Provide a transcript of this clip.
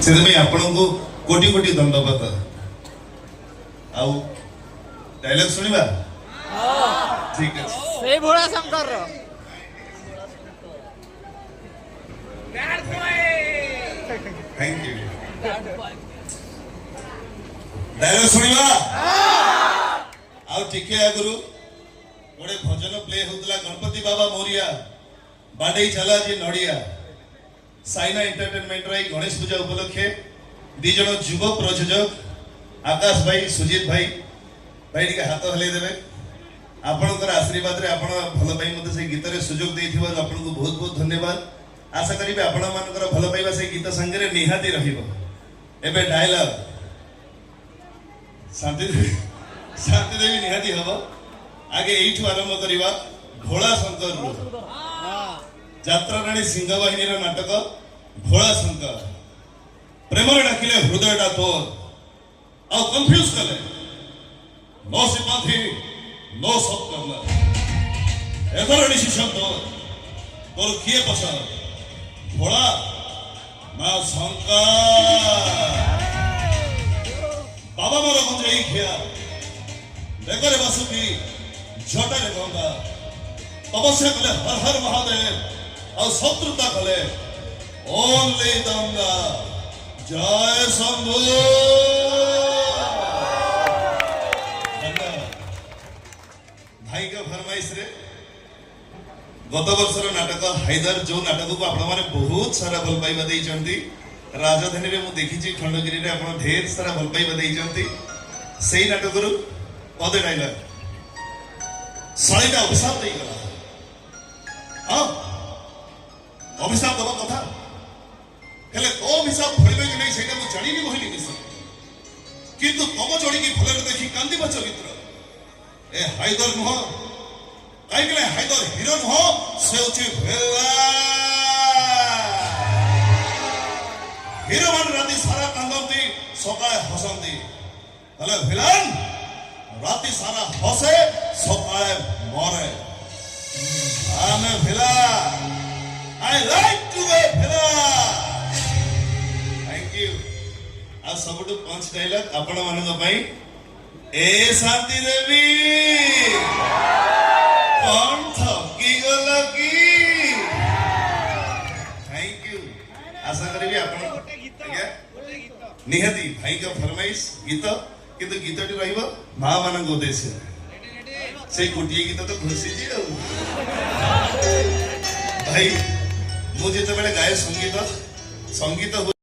से आपण को कोटि कोटि दंडवत आउ डायलॉग सुनिबा ठीक है से भोला शंकर थैंक यू डायलॉग सुनिबा आउ टिके आगुरु गोटे भजन प्ले होतला गणपति बाबा मोरिया बाडई चला जी नड़िया साइना एंटरटेनमेंट रे गणेश पूजा उपलक्षे दी जन युव प्रयोजक आकाश भाई सुजीत भाई भाई टिके हाथ हले देबे आपनकर आशीर्वाद रे आपण भल पाई मते से गीत रे सुयोग देथिबा आपन को बहुत बहुत धन्यवाद आशा करिबे आपण मानकर भल पाइबा से गीत संगे रे निहाती रहिबो एबे डायलॉग शांति देवी निहाती हबो आगे एठू आरंभ करिबा भोला शंकर रो यात्रा राणी सिंहवाहिनी रो नाटक भोला शंकर प्रेम रे डाकिले हृदयटा तोर आ कंफ्यूज कले नो सिपाही नो सब करना एथर निशी शब्द तोर किए पसंद भोला ना शंकर बाबा मोर गंजाई खिया देखरे बसुकी झटरे गंगा तपस्या कले हर हर महादेव और शत्रुता कले ओनली दंगा जय शंभू भाई का फरमाइश रे गत वर्षर नाटक हैदर जो नाटक को आपण माने बहुत सारा भल पाइबा देई चंती राजधानी रे मु देखिची खंडगिरी रे आपण ढेर सारा भल पाइबा देई चंती सेही नाटक रु पदे डायलॉग साईटा अभिशाप देई गला हां अभिशाप दबा कथा हेले तो अभिशाप फळिबे कि नै सेटा मु जानि नि कहली किस किंतु तम जोडी की फलर देखि कांदिबा चरित्र ए हैदर नुह काई के हैदर हीरो नुह से उची भेला हीरो मान राती सारा कांदंती सकाळे हसंती हले विलन राती सारा हसे सकाळे मरे आमे भेला आई लाइक टू बी भेला थैंक यू आ सबटु पंच डायलॉग आपण मानक पई ए शांति देवी कौन थकी गला की थैंक यू आशा करी आपण निहती भाई का फरमाइश गीत किंतु गीतटी रहिबो मां मानक उद्देश्य से गोटिए गीत तो खुशी जी भाई मु जेते बेले गाय संगीत